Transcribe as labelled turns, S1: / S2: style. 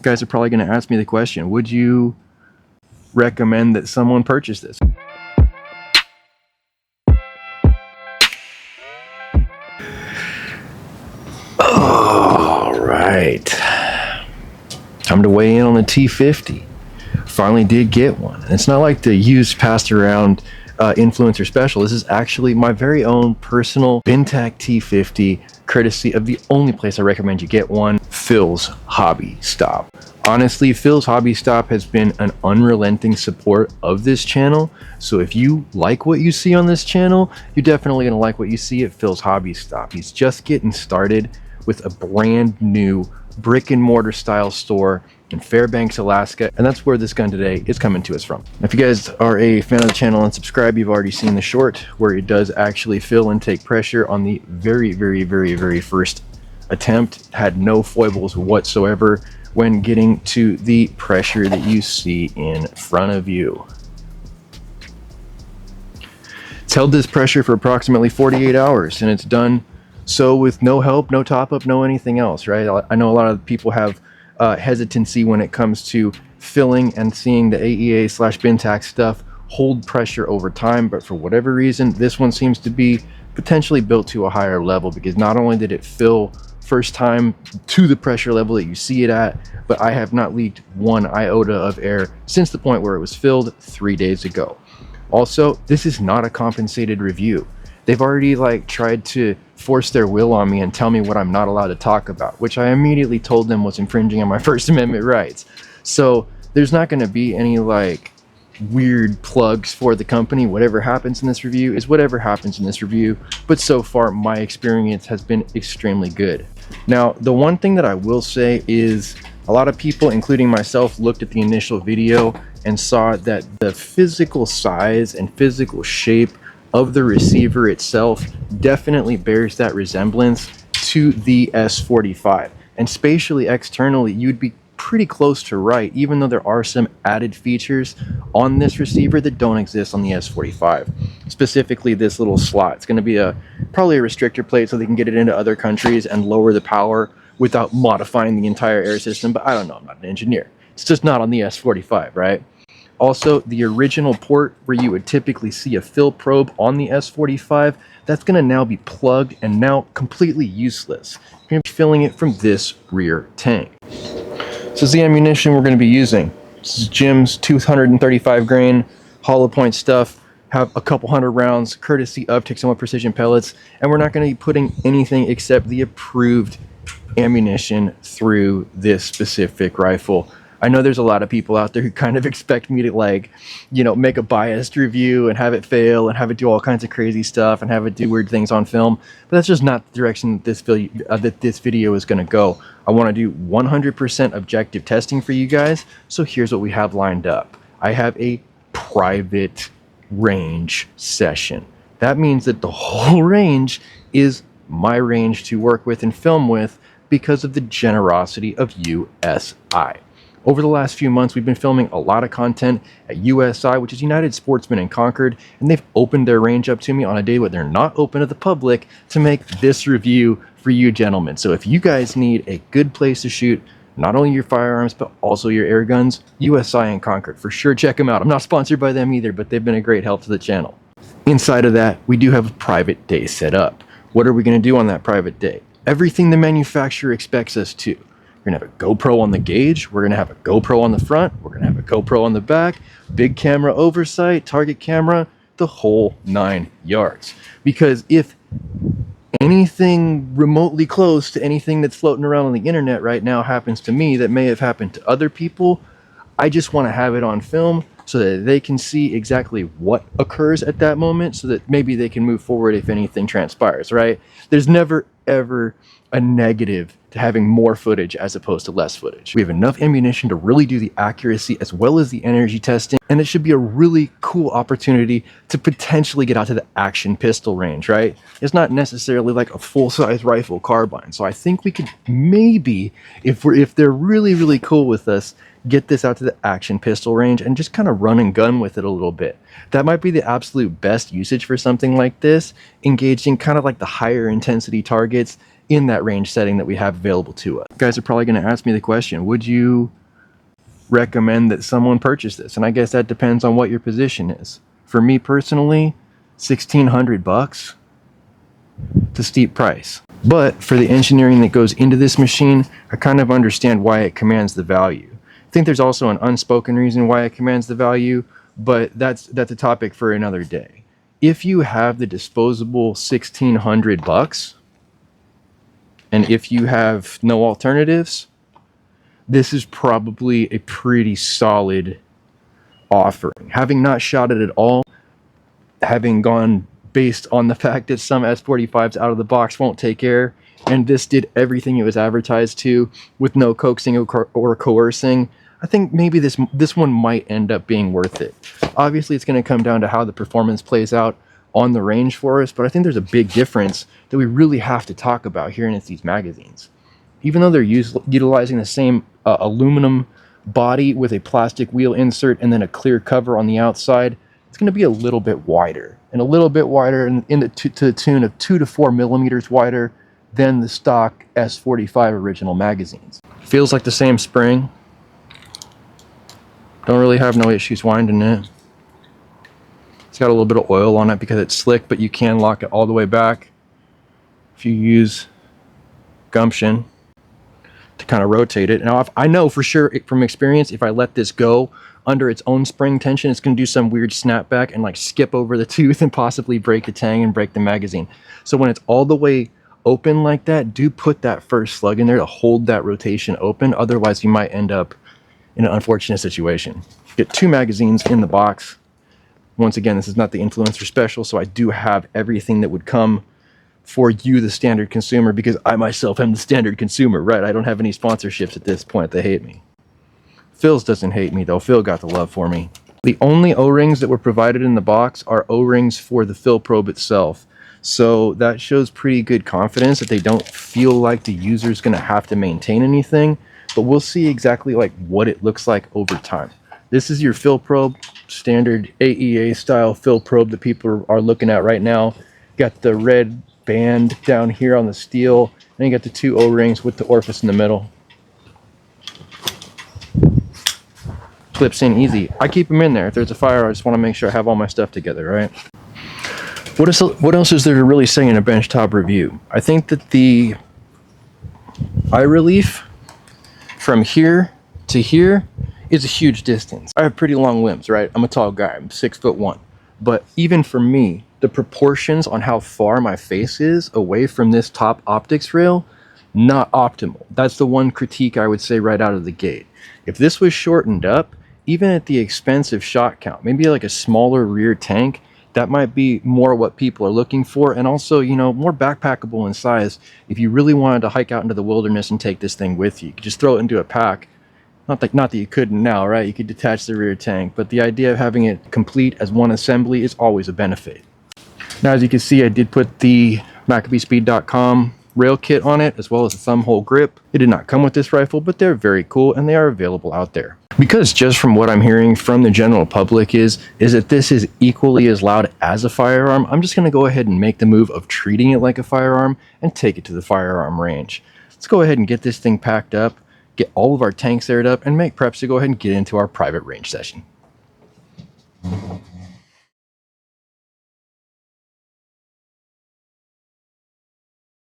S1: guys are probably going to ask me the question, would you recommend that someone purchase this? All right, time to weigh in on the T50. Finally did get one. And it's not like the used passed around influencer special. This is actually my very own personal BINTAC T50, courtesy of the only place I recommend you get one, Phil's Hobby Stop. Honestly, Phil's Hobby Stop has been an unrelenting support of this channel. So if you like what you see on this channel, you're definitely gonna like what you see at Phil's Hobby Stop. He's just getting started with a brand new brick and mortar style store in Fairbanks, Alaska, and that's where this gun today is coming to us from. If you guys are a fan of the channel and subscribe, you've already seen the short where it does actually fill and take pressure on the very first attempt. Had no foibles whatsoever when getting to the pressure that you see in front of you. It's held this pressure for approximately 48 hours, and it's done so with no help, no top up, no anything else, right? I know a lot of people have hesitancy when it comes to filling and seeing the AEA/BINTAC stuff hold pressure over time, but for whatever reason, this one seems to be potentially built to a higher level, because not only did it fill first time to the pressure level that you see it at, but I have not leaked one iota of air since the point where it was filled 3 days ago. Also, this is not a compensated review. They've already tried to force their will on me and tell me what I'm not allowed to talk about, which I immediately told them was infringing on my First Amendment rights. So there's not going to be any weird plugs for the company. Whatever happens in this review is whatever happens in this review, but so far my experience has been extremely good. Now, the one thing that I will say is a lot of people, including myself, looked at the initial video and saw that the physical size and physical shape of the receiver itself definitely bears that resemblance to the S45, and spatially externally you'd be pretty close to right, even though there are some added features on this receiver that don't exist on the S45. Specifically this little slot. It's going to be probably a restrictor plate so they can get it into other countries and lower the power without modifying the entire air system, but I don't know, I'm not an engineer. It's just not on the S45, right? Also, the original port where you would typically see a fill probe on the S45, that's going to now be plugged and now completely useless. You're going to be filling it from this rear tank. This is the ammunition we're going to be using. This is Jim's 235 grain hollow point stuff. Have a couple hundred rounds, courtesy of Texoma Precision Pellets, and we're not going to be putting anything except the approved ammunition through this specific rifle. I know there's a lot of people out there who kind of expect me to make a biased review and have it fail and have it do all kinds of crazy stuff and have it do weird things on film, but that's just not the direction that this video is going to go. I want to do 100% objective testing for you guys, so here's what we have lined up. I have a private range session. That means that the whole range is my range to work with and film with because of the generosity of USI. Over the last few months, we've been filming a lot of content at USI, which is United Sportsmen in Concord, and they've opened their range up to me on a day when they're not open to the public to make this review for you gentlemen. So if you guys need a good place to shoot not only your firearms, but also your air guns, USI in Concord, for sure check them out. I'm not sponsored by them either, but they've been a great help to the channel. Inside of that, we do have a private day set up. What are we going to do on that private day? Everything the manufacturer expects us to. We're going to have a GoPro on the gauge. We're going to have a GoPro on the front. We're going to have a GoPro on the back. Big camera oversight, target camera, the whole 9 yards. Because if anything remotely close to anything that's floating around on the internet right now happens to me that may have happened to other people, I just want to have it on film so that they can see exactly what occurs at that moment so that maybe they can move forward if anything transpires, right? There's never, ever a negative to having more footage as opposed to less footage. We have enough ammunition to really do the accuracy as well as the energy testing, and it should be a really cool opportunity to potentially get out to the action pistol range, right? It's not necessarily like a full-size rifle carbine, so I think we could maybe, if they're really cool with us, get this out to the action pistol range and just kind of run and gun with it a little bit. That might be the absolute best usage for something like this, engaging kind of like the higher intensity targets in that range setting that we have available to us. You guys are probably going to ask me the question, would you recommend that someone purchase this? And I guess that depends on what your position is. For me personally, $1,600, it's a steep price. But for the engineering that goes into this machine, I kind of understand why it commands the value. I think there's also an unspoken reason why it commands the value, but that's a topic for another day. If you have the disposable $1,600, and if you have no alternatives, this is probably a pretty solid offering. Having not shot it at all, having gone based on the fact that some S45s out of the box won't take air, and this did everything it was advertised to with no coaxing or coercing, I think maybe this one might end up being worth it. Obviously, it's going to come down to how the performance plays out on the range for us, but I think there's a big difference that we really have to talk about here, and it's these magazines. Even though they're utilizing the same aluminum body with a plastic wheel insert and then a clear cover on the outside, it's going to be a little bit wider, and a little bit wider to the tune of 2 to 4 millimeters wider than the stock S45 original magazines. Feels like the same spring. Don't really have no issues winding it. It's got a little bit of oil on it because it's slick, but you can lock it all the way back if you use gumption to kind of rotate it. Now, I know for sure from experience, if I let this go under its own spring tension, it's going to do some weird snapback and like skip over the tooth and possibly break the tang and break the magazine. So when it's all the way open like that, do put that first slug in there to hold that rotation open. Otherwise, you might end up in an unfortunate situation. Get 2 magazines in the box. Once again, this is not the influencer special, so I do have everything that would come for you, the standard consumer, because I myself am the standard consumer, right? I don't have any sponsorships at this point. They hate me. Phil's doesn't hate me, though. Phil got the love for me. The only O-rings that were provided in the box are O-rings for the fill probe itself. So that shows pretty good confidence that they don't feel like the user's going to have to maintain anything, but we'll see exactly like what it looks like over time. This is your fill probe, standard AEA style fill probe that people are looking at right now. Got the red band down here on the steel, and you got the 2 O-rings with the orifice in the middle. Clips in easy. I keep them in there. If there's a fire, I just want to make sure I have all my stuff together, right? What else is there to really say in a benchtop review? I think that the eye relief from here to here is a huge distance. I have pretty long limbs, right? I'm a tall guy. I'm 6'1". But even for me, the proportions on how far my face is away from this top optics rail, not optimal. That's the one critique I would say right out of the gate. If this was shortened up, even at the expense of shot count, maybe like a smaller rear tank, that might be more what people are looking for, and also, you know, more backpackable in size. If you really wanted to hike out into the wilderness and take this thing with you, you could just throw it into a pack. Not that you couldn't now, right? You could detach the rear tank, but the idea of having it complete as one assembly is always a benefit. Now, as you can see, I did put the MACABESPEED.com rail kit on it, as well as a thumb hole grip. It did not come with this rifle, but they're very cool and they are available out there. Because just from what I'm hearing from the general public is that this is equally as loud as a firearm, I'm just going to go ahead and make the move of treating it like a firearm and take it to the firearm range. Let's go ahead and get this thing packed up, get all of our tanks aired up, and make preps to go ahead and get into our private range session.